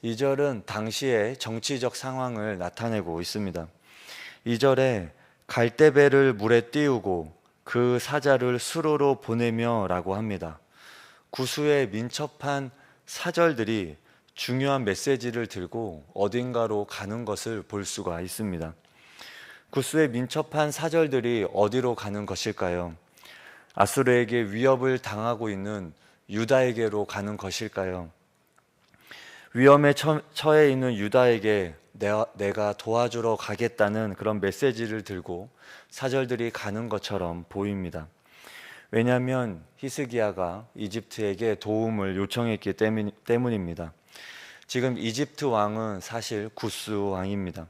2절은 당시의 정치적 상황을 나타내고 있습니다. 2절에 갈대배를 물에 띄우고 그 사자를 수로로 보내며 라고 합니다. 구수의 민첩한 사절들이 중요한 메시지를 들고 어딘가로 가는 것을 볼 수가 있습니다. 구스의 민첩한 사절들이 어디로 가는 것일까요? 아수르에게 위협을 당하고 있는 유다에게로 가는 것일까요? 위험에 처해 있는 유다에게 내가 도와주러 가겠다는 그런 메시지를 들고 사절들이 가는 것처럼 보입니다. 왜냐하면 히스기야가 이집트에게 도움을 요청했기 때문입니다. 지금 이집트 왕은 사실 구스 왕입니다.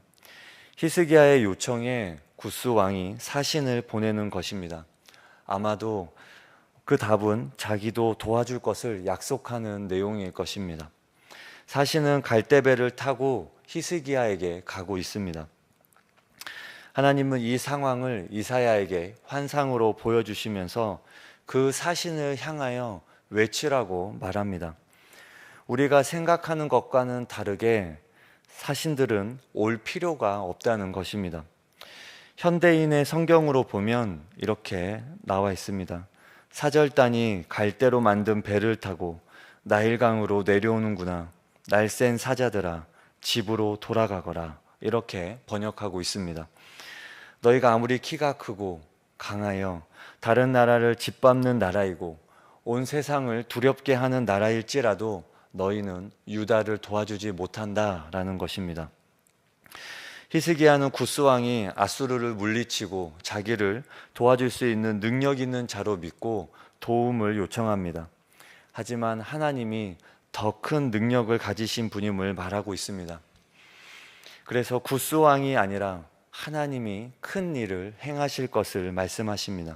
히스기야의 요청에 구스 왕이 사신을 보내는 것입니다. 아마도 그 답은 자기도 도와줄 것을 약속하는 내용일 것입니다. 사신은 갈대배를 타고 히스기야에게 가고 있습니다. 하나님은 이 상황을 이사야에게 환상으로 보여주시면서 그 사신을 향하여 외치라고 말합니다. 우리가 생각하는 것과는 다르게 사신들은 올 필요가 없다는 것입니다. 현대인의 성경으로 보면 이렇게 나와 있습니다. 사절단이 갈대로 만든 배를 타고 나일강으로 내려오는구나. 날쌘 사자들아 집으로 돌아가거라. 이렇게 번역하고 있습니다. 너희가 아무리 키가 크고 강하여 다른 나라를 짓밟는 나라이고 온 세상을 두렵게 하는 나라일지라도 너희는 유다를 도와주지 못한다라는 것입니다. 히스기야는 구스 왕이 아수르를 물리치고 자기를 도와줄 수 있는 능력 있는 자로 믿고 도움을 요청합니다. 하지만 하나님이 더 큰 능력을 가지신 분임을 말하고 있습니다. 그래서 구스 왕이 아니라 하나님이 큰 일을 행하실 것을 말씀하십니다.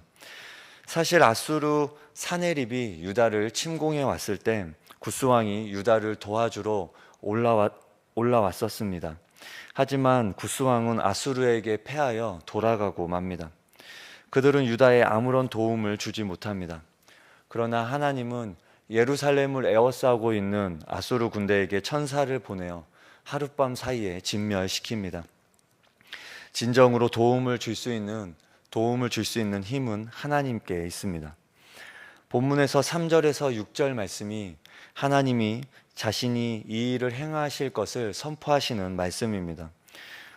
사실 아수르 사네립이 유다를 침공해 왔을 때 구스 왕이 유다를 도와주러 올라왔었습니다. 하지만 구스 왕은 아수르에게 패하여 돌아가고 맙니다. 그들은 유다에 아무런 도움을 주지 못합니다. 그러나 하나님은 예루살렘을 에워싸고 있는 아수르 군대에게 천사를 보내어 하룻밤 사이에 진멸시킵니다. 진정으로 도움을 줄 수 있는 힘은 하나님께 있습니다. 본문에서 3절에서 6절 말씀이 하나님이 자신이 이 일을 행하실 것을 선포하시는 말씀입니다.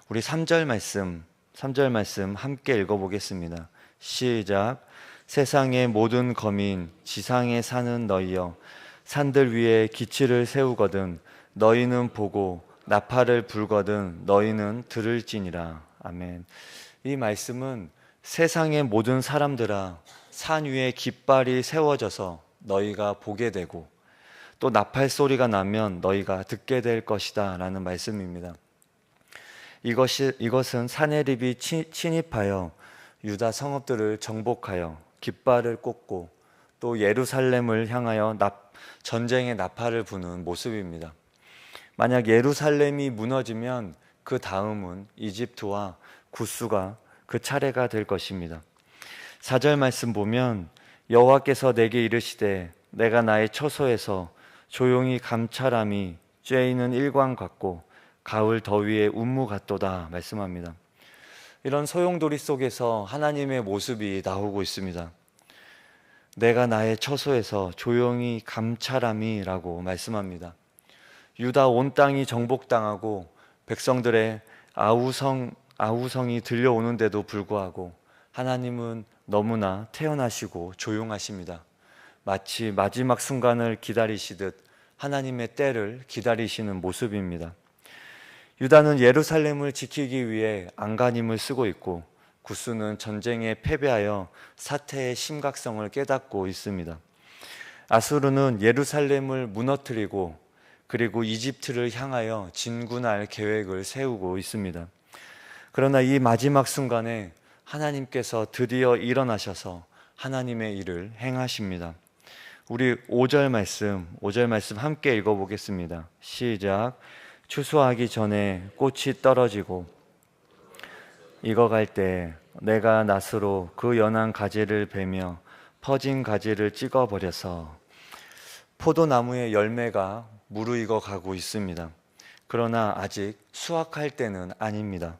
우리 3절 말씀 함께 읽어보겠습니다. 시작. 세상의 모든 거민 지상에 사는 너희여 산들 위에 기치를 세우거든 너희는 보고 나팔을 불거든 너희는 들을지니라. 아멘. 이 말씀은 세상의 모든 사람들아 산 위에 깃발이 세워져서 너희가 보게 되고 또 나팔 소리가 나면 너희가 듣게 될 것이다 라는 말씀입니다. 이것은 사네립이 침입하여 유다 성읍들을 정복하여 깃발을 꽂고 또 예루살렘을 향하여 전쟁의 나팔을 부는 모습입니다. 만약 예루살렘이 무너지면 그 다음은 이집트와 구스가 그 차례가 될 것입니다. 4절 말씀 보면 여호와께서 내게 이르시되 내가 나의 처소에서 조용히 감찰함이 쬐이는 일광 같고 가을 더위의 운무 같도다 말씀합니다. 이런 소용돌이 속에서 하나님의 모습이 나오고 있습니다. 내가 나의 처소에서 조용히 감찰함이라고 말씀합니다. 유다 온 땅이 정복당하고 백성들의 아우성이 들려오는데도 불구하고 하나님은 너무나 태연하시고 조용하십니다. 마치 마지막 순간을 기다리시듯 하나님의 때를 기다리시는 모습입니다. 유다는 예루살렘을 지키기 위해 안간힘을 쓰고 있고 구스는 전쟁에 패배하여 사태의 심각성을 깨닫고 있습니다. 아수르는 예루살렘을 무너뜨리고 그리고 이집트를 향하여 진군할 계획을 세우고 있습니다. 그러나 이 마지막 순간에 하나님께서 드디어 일어나셔서 하나님의 일을 행하십니다. 우리 5절 말씀 함께 읽어보겠습니다. 시작. 추수하기 전에 꽃이 떨어지고 익어갈 때 내가 낫으로 그 연한 가지를 베며 퍼진 가지를 찍어버려서 포도나무의 열매가 무르익어 가고 있습니다. 그러나 아직 수확할 때는 아닙니다.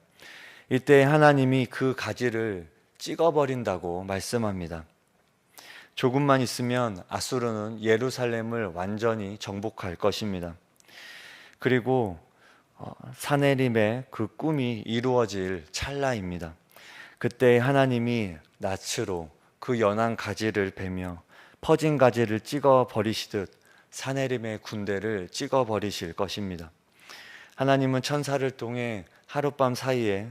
이때 하나님이 그 가지를 찍어버린다고 말씀합니다. 조금만 있으면 아수르는 예루살렘을 완전히 정복할 것입니다. 그리고 사네립의 그 꿈이 이루어질 찰나입니다. 그때 하나님이 낯으로 그 연한 가지를 베며 퍼진 가지를 찍어 버리시듯 사네립의 군대를 찍어 버리실 것입니다. 하나님은 천사를 통해 하룻밤 사이에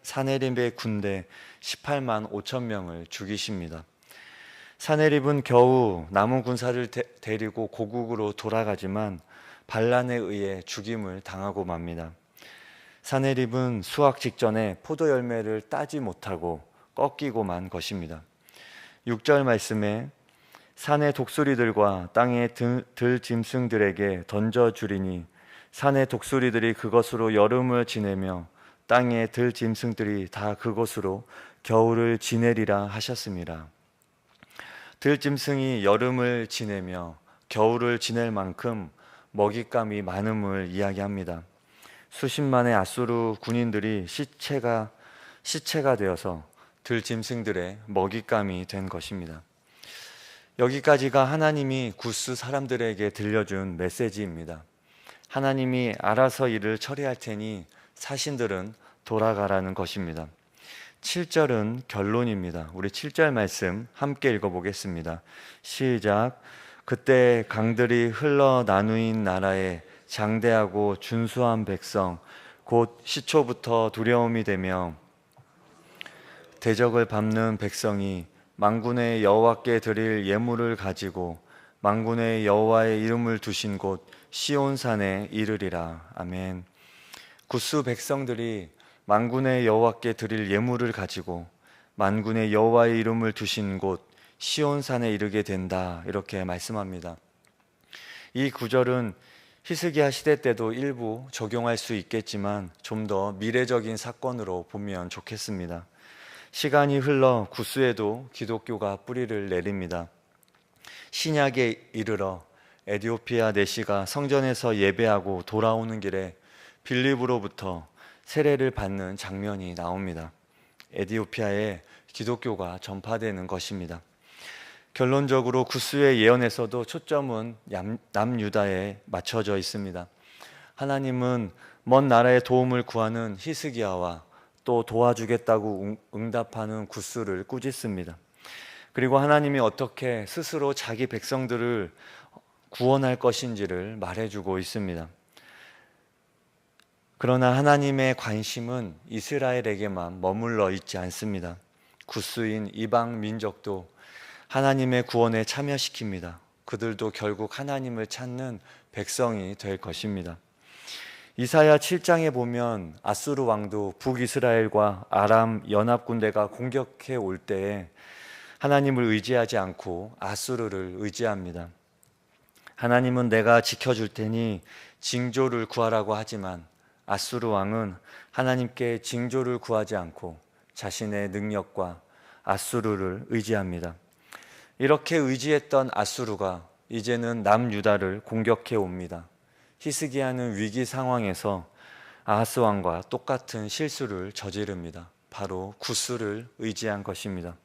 사네립의 군대 18만 5천 명을 죽이십니다. 사네립은 겨우 남은 군사를 데리고 고국으로 돌아가지만 반란에 의해 죽임을 당하고 맙니다. 사네립은 수확 직전에 포도 열매를 따지 못하고 꺾이고 만 것입니다. 6절 말씀에 산의 독수리들과 땅의 들짐승들에게 던져주리니 산의 독수리들이 그것으로 여름을 지내며 땅의 들짐승들이 다 그것으로 겨울을 지내리라 하셨습니다. 들짐승이 여름을 지내며 겨울을 지낼 만큼 먹잇감이 많음을 이야기합니다. 수십만의 아수르 군인들이 시체가 되어서 들짐승들의 먹잇감이 된 것입니다. 여기까지가 하나님이 구스 사람들에게 들려준 메시지입니다. 하나님이 알아서 일을 처리할 테니 사신들은 돌아가라는 것입니다. 7절은 결론입니다. 우리 7절 말씀 함께 읽어보겠습니다. 시작. 그때 강들이 흘러 나누인 나라에 장대하고 준수한 백성 곧 시초부터 두려움이 되며 대적을 밟는 백성이 만군의 여호와께 드릴 예물을 가지고 만군의 여호와의 이름을 두신 곳 시온산에 이르리라. 아멘. 구스 백성들이 만군의 여호와께 드릴 예물을 가지고 만군의 여호와의 이름을 두신 곳 시온산에 이르게 된다, 이렇게 말씀합니다. 이 구절은 히스기야 시대 때도 일부 적용할 수 있겠지만 좀 더 미래적인 사건으로 보면 좋겠습니다. 시간이 흘러 구스에도 기독교가 뿌리를 내립니다. 신약에 이르러 에디오피아 내시가 성전에서 예배하고 돌아오는 길에 빌립으로부터 세례를 받는 장면이 나옵니다. 에디오피아에 기독교가 전파되는 것입니다. 결론적으로 구스의 예언에서도 초점은 남유다에 맞춰져 있습니다. 하나님은 먼 나라의 도움을 구하는 히스기야와 또 도와주겠다고 응답하는 구스를 꾸짖습니다. 그리고 하나님이 어떻게 스스로 자기 백성들을 구원할 것인지를 말해주고 있습니다. 그러나 하나님의 관심은 이스라엘에게만 머물러 있지 않습니다. 구스인 이방 민족도 하나님의 구원에 참여시킵니다. 그들도 결국 하나님을 찾는 백성이 될 것입니다. 이사야 7장에 보면 아수르 왕도 북이스라엘과 아람 연합군대가 공격해 올 때에 하나님을 의지하지 않고 아수르를 의지합니다. 하나님은 내가 지켜줄 테니 징조를 구하라고 하지만 아수르 왕은 하나님께 징조를 구하지 않고 자신의 능력과 아수르를 의지합니다. 이렇게 의지했던 아수르가 이제는 남유다를 공격해 옵니다. 히스기야는 위기 상황에서 아하스 왕과 똑같은 실수를 저지릅니다. 바로 구스를 의지한 것입니다.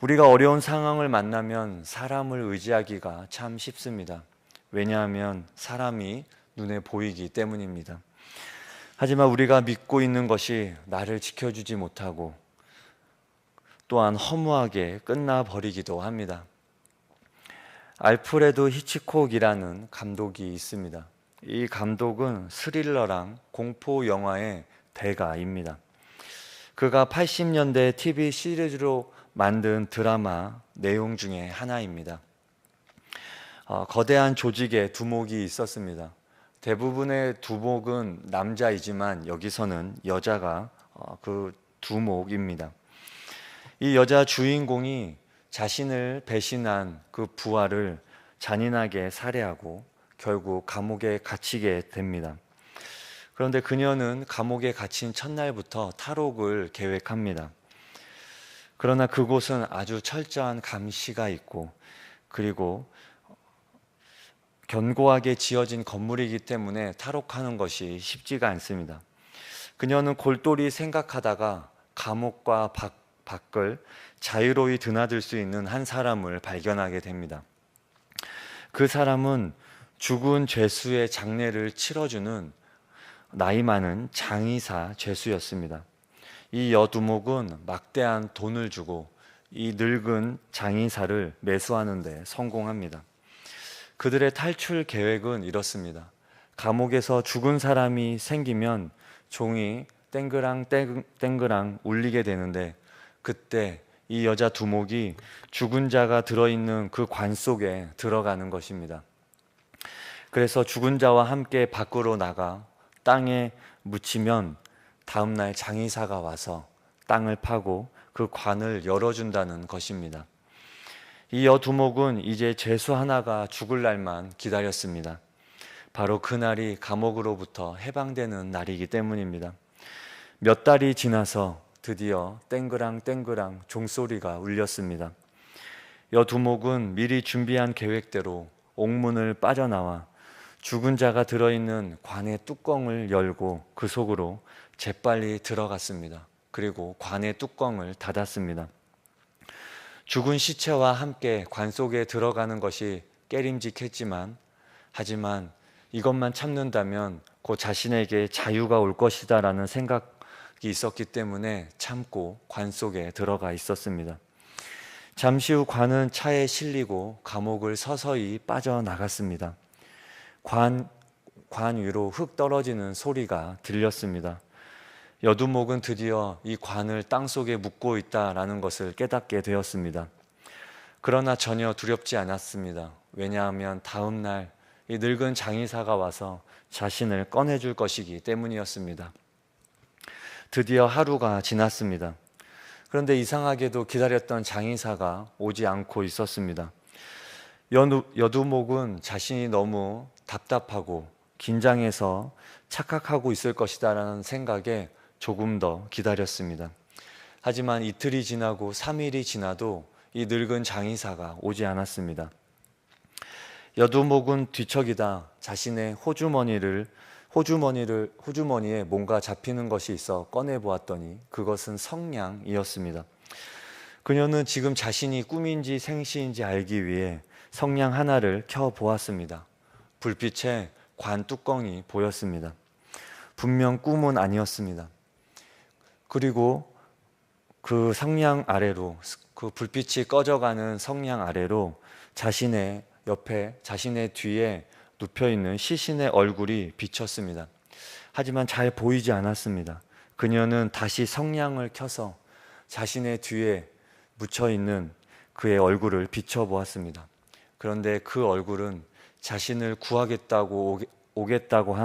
우리가 어려운 상황을 만나면 사람을 의지하기가 참 쉽습니다. 왜냐하면 사람이 눈에 보이기 때문입니다. 하지만 우리가 믿고 있는 것이 나를 지켜주지 못하고 또한 허무하게 끝나버리기도 합니다. 알프레드 히치콕이라는 감독이 있습니다. 이 감독은 스릴러랑 공포 영화의 대가입니다. 그가 80년대 TV 시리즈로 만든 드라마 내용 중에 하나입니다. 거대한 조직에 두목이 있었습니다. 대부분의 두목은 남자이지만 여기서는 여자가 그 두목입니다. 이 여자 주인공이 자신을 배신한 그 부하를 잔인하게 살해하고 결국 감옥에 갇히게 됩니다. 그런데 그녀는 감옥에 갇힌 첫날부터 탈옥을 계획합니다. 그러나 그곳은 아주 철저한 감시가 있고 그리고 견고하게 지어진 건물이기 때문에 탈옥하는 것이 쉽지가 않습니다. 그녀는 골똘히 생각하다가 감옥과 밖을 자유로이 드나들 수 있는 한 사람을 발견하게 됩니다. 그 사람은 죽은 죄수의 장례를 치러주는 나이 많은 장의사 죄수였습니다. 이 여두목은 막대한 돈을 주고 이 늙은 장의사를 매수하는 데 성공합니다. 그들의 탈출 계획은 이렇습니다. 감옥에서 죽은 사람이 생기면 종이 땡그랑 땡그랑 울리게 되는데, 그때 이 여자 두목이 죽은 자가 들어있는 그 관 속에 들어가는 것입니다. 그래서 죽은 자와 함께 밖으로 나가 땅에 묻히면 다음날 장의사가 와서 땅을 파고 그 관을 열어준다는 것입니다. 이 여두목은 이제 죄수 하나가 죽을 날만 기다렸습니다. 바로 그날이 감옥으로부터 해방되는 날이기 때문입니다. 몇 달이 지나서 드디어 땡그랑 땡그랑 종소리가 울렸습니다. 여두목은 미리 준비한 계획대로 옥문을 빠져나와 죽은 자가 들어있는 관의 뚜껑을 열고 그 속으로 재빨리 들어갔습니다. 그리고 관의 뚜껑을 닫았습니다. 죽은 시체와 함께 관 속에 들어가는 것이 하지만 이것만 참는다면 곧 자신에게 자유가 올 것이다라는 생각이 있었기 때문에 참고 관 속에 들어가 있었습니다. 잠시 후 관은 차에 실리고 감옥을 서서히 빠져나갔습니다. 관 위로 흙 떨어지는 소리가 들렸습니다. 여두목은 드디어 이 관을 땅속에 묻고 있다라는 것을 깨닫게 되었습니다. 그러나 전혀 두렵지 않았습니다. 왜냐하면 다음 날 이 늙은 장의사가 와서 자신을 꺼내줄 것이기 때문이었습니다. 드디어 하루가 지났습니다. 그런데 이상하게도 기다렸던 장의사가 오지 않고 있었습니다. 여두목은 자신이 너무 답답하고 긴장해서 착각하고 있을 것이다라는 생각에 조금 더 기다렸습니다. 하지만 이틀이 지나고 3일이 지나도 이 늙은 장의사가 오지 않았습니다. 여두목은 뒤척이다 자신의 호주머니에 뭔가 잡히는 것이 있어 꺼내 보았더니 그것은 성냥이었습니다. 그녀는 지금 자신이 꿈인지 생시인지 알기 위해 성냥 하나를 켜 보았습니다. 불빛에 관 뚜껑이 보였습니다. 분명 꿈은 아니었습니다. 그리고 그 성냥 아래로, 그 불빛이 꺼져가는 성냥 아래로 자신의 옆에, 자신의 뒤에 눕혀있는 시신의 얼굴이 비쳤습니다. 하지만 잘 보이지 않았습니다. 그녀는 다시 성냥을 켜서 자신의 뒤에 묻혀있는 그의 얼굴을 비춰보았습니다. 그런데 그 얼굴은 자신을 구하러 오겠다고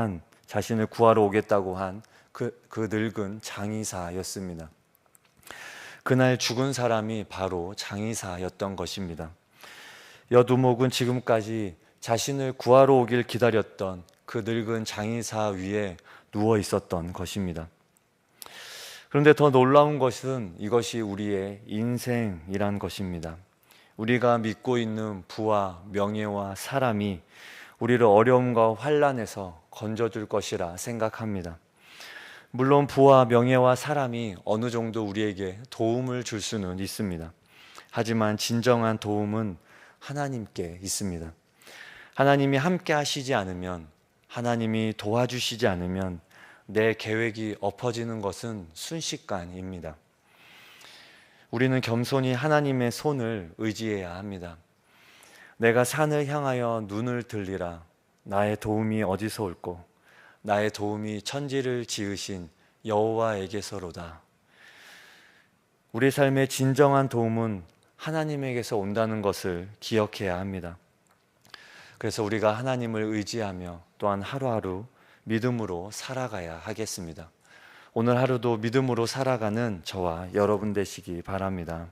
한 그 늙은 장의사였습니다. 그날 죽은 사람이 바로 장의사였던 것입니다. 여두목은 지금까지 자신을 구하러 오길 기다렸던 그 늙은 장의사 위에 누워 있었던 것입니다. 그런데 더 놀라운 것은 이것이 우리의 인생이란 것입니다. 우리가 믿고 있는 부와 명예와 사람이 우리를 어려움과 환난에서 건져줄 것이라 생각합니다. 물론 부와 명예와 사람이 어느 정도 우리에게 도움을 줄 수는 있습니다. 하지만 진정한 도움은 하나님께 있습니다. 하나님이 함께 하시지 않으면, 하나님이 도와주시지 않으면 내 계획이 엎어지는 것은 순식간입니다. 우리는 겸손히 하나님의 손을 의지해야 합니다. 내가 산을 향하여 눈을 들리라. 나의 도움이 어디서 올꼬? 나의 도움이 천지를 지으신 여호와에게서로다. 우리 삶의 진정한 도움은 하나님에게서 온다는 것을 기억해야 합니다. 그래서 우리가 하나님을 의지하며 또한 하루하루 믿음으로 살아가야 하겠습니다. 오늘 하루도 믿음으로 살아가는 저와 여러분 되시기 바랍니다.